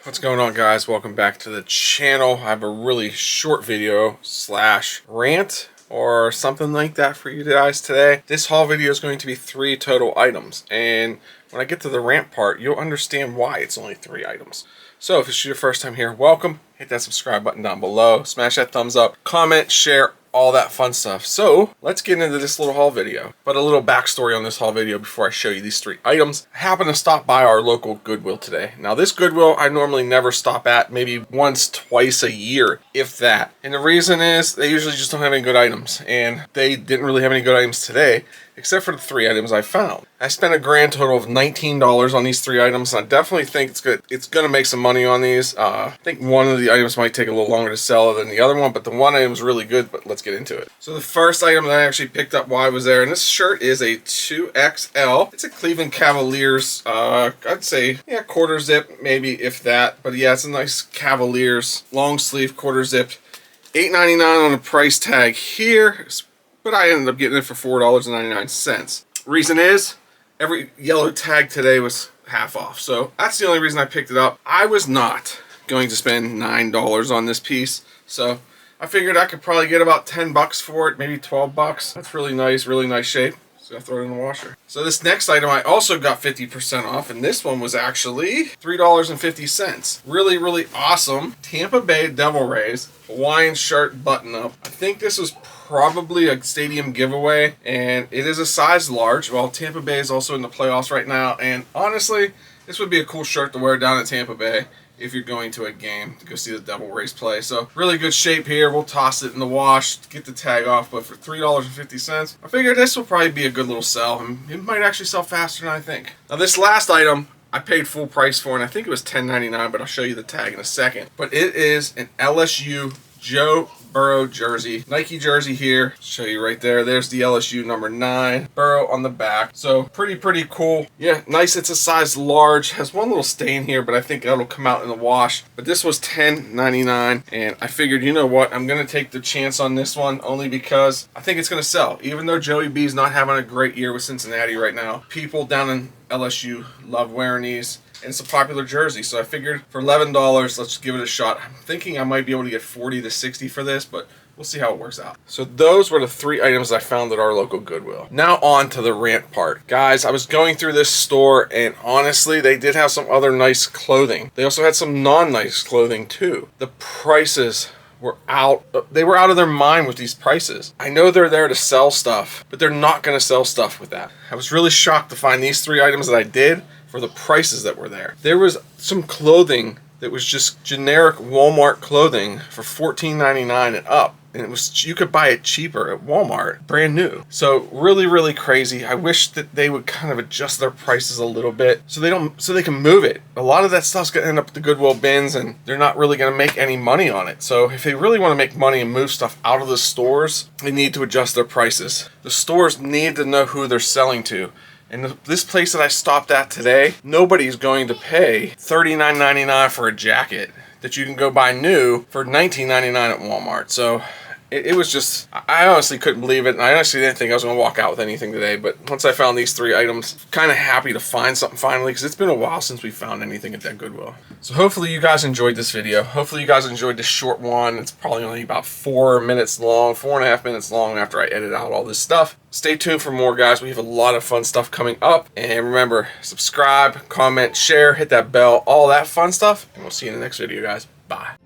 What's going on, guys? Welcome back to the channel. I have a really short video slash rant or something like that for you guys today. This haul video is going to be 3 total items, and when I get to the rant part, you'll understand why it's only 3 items. So if it's your first time here, welcome. Hit that subscribe button down below, smash that thumbs up, comment, share, all that fun stuff. So let's get into this little haul video. But a little backstory on this haul video before I show you these 3 items. I happened to stop by our local Goodwill today. Now this Goodwill I normally never stop at, maybe once, twice a year, if that. And the reason is they usually just don't have any good items, and they didn't really have any good items today, except for the 3 items I found. I spent a grand total of $19 on these 3 items, and I definitely think it's going to make some money on these. I think one of the items might take a little longer to sell than the other one, but the one item was really good. But let's get into it. So the first item that I actually picked up while I was there, and this shirt is a 2XL. It's a Cleveland Cavaliers, I'd say, yeah, quarter zip, maybe, if that. But yeah, it's a nice Cavaliers long sleeve quarter zipped. $8.99 on the price tag here, but I ended up getting it for $4.99. Reason is, every yellow tag today was half off, so that's the only reason I picked it up. I was not going to spend $9 on this piece, so I figured I could probably get about 10 bucks for it, maybe 12 bucks. That's really nice shape. So I throw it in the washer. So this next item I also got 50% off, and this one was actually $3.50. Really awesome Tampa Bay Devil Rays Hawaiian shirt button up. I think this was probably a stadium giveaway, and it is a size large. Well, Tampa Bay is also in the playoffs right now, and honestly, this would be a cool shirt to wear down at Tampa Bay if you're going to a game to go see the Devil Rays play. So really good shape here. We'll toss it in the wash, get the tag off, but for $3.50, I figured this will probably be a good little sell, and it might actually sell faster than I think. Now this last item I paid full price for, and I think it was $10.99, but I'll show you the tag in a second. But it is an LSU Joe Burrow jersey, Nike jersey here. Show you right there. There's the LSU number 9, Burrow on the back. So pretty cool. Yeah, nice. It's a size large. Has one little stain here, but I think that'll come out in the wash. But this was $10.99, and I figured, you know what, I'm gonna take the chance on this one only because I think it's gonna sell. Even though Joey B's not having a great year with Cincinnati right now, people down in LSU love wearing these. And it's a popular jersey, so I figured for $11, let's give it a shot. I'm thinking I might be able to get 40 to 60 for this, but we'll see how it works out. So those were the 3 items I found at our local Goodwill. Now on to the rant part. Guys, I was going through this store, and honestly, they did have some other nice clothing. They also had some non-nice clothing too. The prices were out. They were out of their mind with these prices. I know they're there to sell stuff, but they're not going to sell stuff with that. I was really shocked to find these 3 items that I did for the prices that were there. There was some clothing that was just generic Walmart clothing for $14.99 and up. And it was, you could buy it cheaper at Walmart, brand new. So really crazy. I wish that they would kind of adjust their prices a little bit so they can move it. A lot of that stuff's gonna end up at the Goodwill bins, and they're not really gonna make any money on it. So if they really want to make money and move stuff out of the stores, they need to adjust their prices. The stores need to know who they're selling to. And this place that I stopped at today, nobody's going to pay $39.99 for a jacket that you can go buy new for $19.99 at Walmart. So it was just, I honestly couldn't believe it, and I honestly didn't think I was going to walk out with anything today, but once I found these 3 items, kind of happy to find something finally, because it's been a while since we found anything at that Goodwill. So hopefully you guys enjoyed this video. Hopefully you guys enjoyed this short one. It's probably only about 4 minutes long, 4.5 minutes long after I edit out all this stuff. Stay tuned for more, guys. We have a lot of fun stuff coming up, and remember, subscribe, comment, share, hit that bell, all that fun stuff, and we'll see you in the next video, guys. Bye.